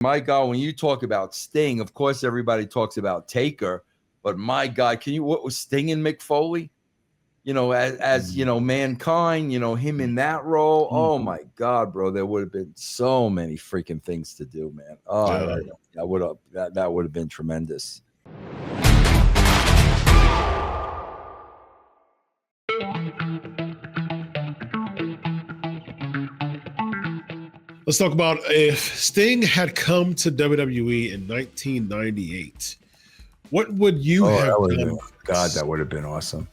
My God, when you talk about Sting, of course everybody talks about Taker, but my God, what was Sting and Mick Foley? As Mankind, him in that role. Oh my God, bro, there would have been so many freaking things to do, man. Oh, that would have been tremendous. Let's talk about if Sting had come to WWE in 1998. What would you have done? God, that would have been awesome.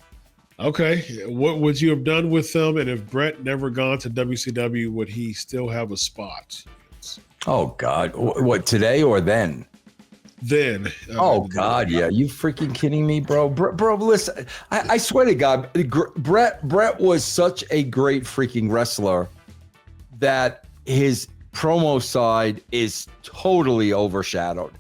Okay. What would you have done with them? And if Brett never gone to WCW, would he still have a spot? Oh, God. What, today or then? Then. Oh, God, yeah. You freaking kidding me, bro? Bro, listen, I swear to God, Brett was such a great freaking wrestler that his promo side is totally overshadowed.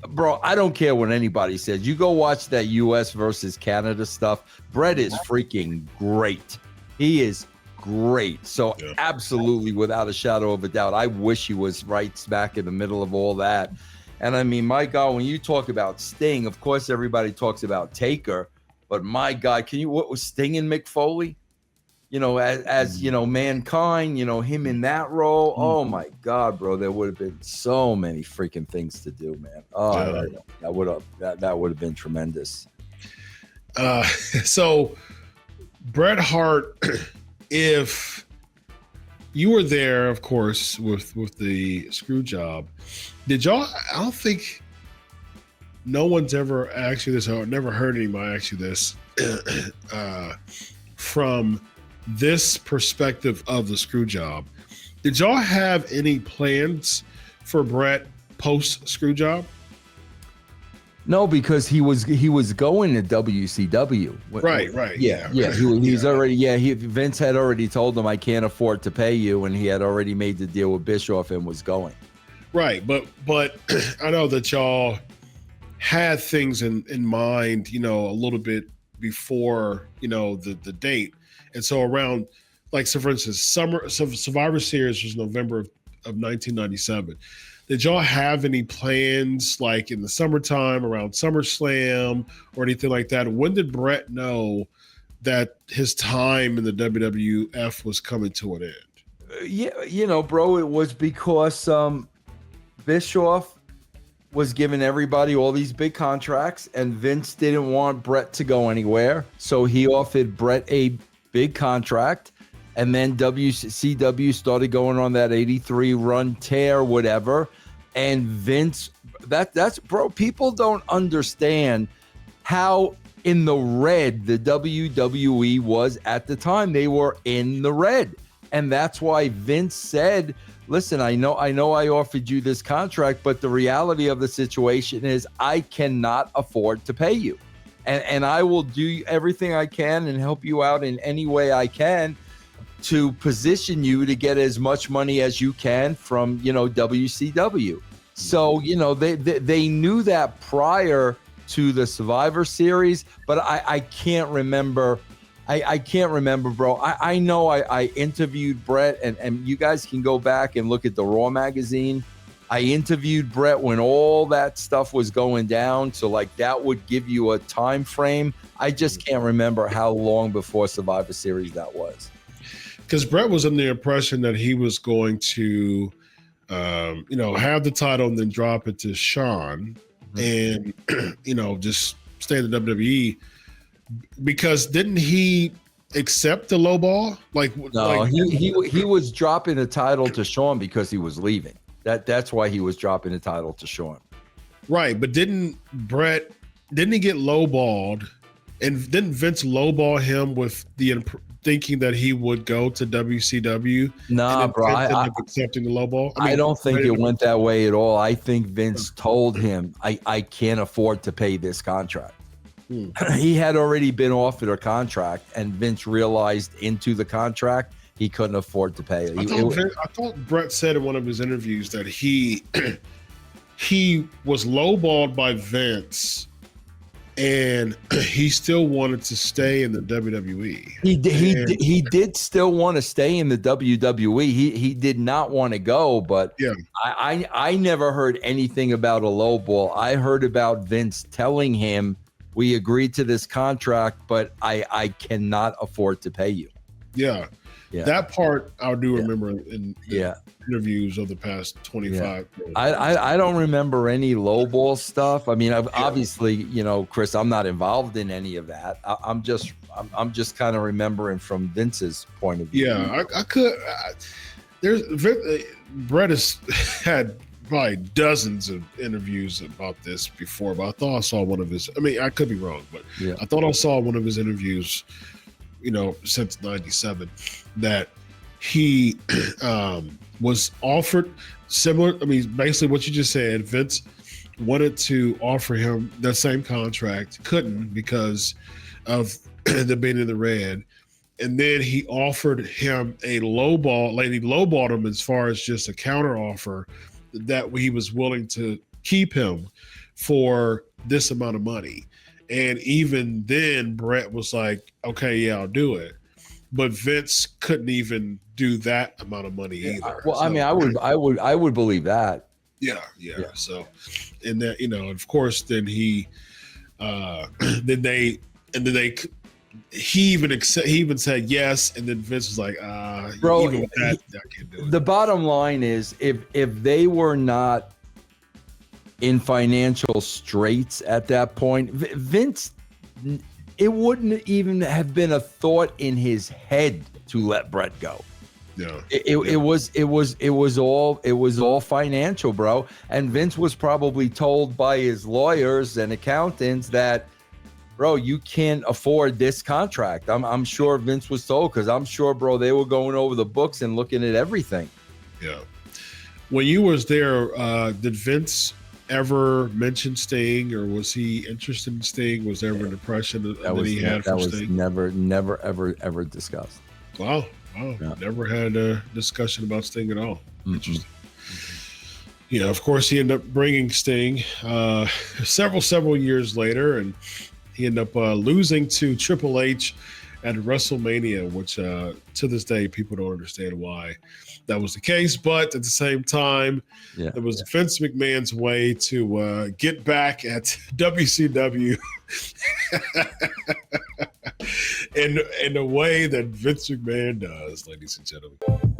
Bro, I don't care what anybody says. You go watch that US versus Canada stuff. Brett is freaking great. He is great. So absolutely, without a shadow of a doubt, I wish he was right smack in the middle of all that. And I mean, my God, when you talk about Sting, of course everybody talks about Taker, but my God, what was Sting and Mick Foley? As Mankind, him in that role. Oh my God, bro, there would have been so many freaking things to do, man. Oh, that would have been tremendous. So Bret Hart, if you were there, of course, with the screw job, did y'all? I don't think no one's ever asked you this, or never heard anybody ask you this from this perspective of the screw job. Did y'all have any plans for Brett post screw job? No, because he was going to WCW. Right. Yeah. He's already. Vince had already told him, I can't afford to pay you, and he had already made the deal with Bischoff and was going. Right, but I know that y'all had things in mind, a little bit before, the date. And so around, so for instance, Survivor Series was November of 1997. Did y'all have any plans like in the summertime around SummerSlam or anything like that? When did Brett know that his time in the WWF was coming to an end? Yeah, bro, it was because Bischoff was giving everybody all these big contracts, and Vince didn't want Brett to go anywhere. So he offered Brett a big contract, and then WCW started going on that 83 run tear, whatever. And Vince, that's bro, people don't understand how in the red the WWE was at the time. They were in the red. And that's why Vince said, listen, I know I offered you this contract, but the reality of the situation is I cannot afford to pay you. And I will do everything I can and help you out in any way I can to position you to get as much money as you can from, WCW. So, they knew that prior to the Survivor Series, but I can't remember. I can't remember, bro. I know I interviewed Brett, and you guys can go back and look at the Raw magazine. I interviewed Brett when all that stuff was going down. So that would give you a time frame. I just can't remember how long before Survivor Series that was. Because Brett was under the impression that he was going to, have the title and then drop it to Shawn and, just stay in the WWE. Because didn't he accept the low ball? No, he was dropping the title to Shawn because he was leaving. That's why he was dropping the title to Shawn. Right, but didn't he get lowballed, and didn't Vince lowball him with the thinking that he would go to WCW? Nah, bro, accepting the lowball. I don't think it went that way at all. I think Vince told him, I can't afford to pay this contract. He had already been offered a contract, and Vince realized into the contract he couldn't afford to pay it. I thought Brett said in one of his interviews that he was lowballed by Vince and he still wanted to stay in the WWE. He did still want to stay in the WWE. He did not want to go, but Yeah. I never heard anything about a low ball. I heard about Vince telling him, we agreed to this contract, but I cannot afford to pay you. Yeah. Yeah. That part I do remember in Yeah. interviews of the past 25 years. I don't remember any lowball stuff. I mean, obviously, you know, Chris, I'm not involved in any of that. I'm just kind of remembering from Vince's point of view. Yeah, I could. Brett has had probably dozens of interviews about this before, but I thought I saw one of his. I mean, I could be wrong, but I thought I saw one of his interviews, you know, since '97, that he was offered similar. I mean, basically what you just said. Vince wanted to offer him the same contract, couldn't because of the being in the red. And then he offered him a lowball, like he lowballed him as far as just a counter offer that he was willing to keep him for this amount of money. And even then, Brett was like, okay, yeah, I'll do it. But Vince couldn't even do that amount of money either. Well, so, I mean, I would believe that. Yeah. So, and that, you know, of course, then he even said yes, and then Vince was like, bro, even with that, I can't do it. The bottom line is, if they were not in financial straits at that point, Vince, it wouldn't even have been a thought in his head to let Brett go. Yeah. It was all financial, bro. And Vince was probably told by his lawyers and accountants that, bro, you can't afford this contract. I'm sure Vince was told, because I'm sure, bro, they were going over the books and looking at everything. Yeah. When you was there, did Vince ever mention Sting, or was he interested in Sting? Was there ever an impression that he had for Sting? Never, ever discussed. Wow. Yeah. Never had a discussion about Sting at all. Interesting. Yeah, of course, he ended up bringing Sting several years later, and he ended up losing to Triple H at WrestleMania, which to this day, people don't understand why that was the case. But at the same time, it was Vince McMahon's way to get back at WCW in the way that Vince McMahon does, ladies and gentlemen.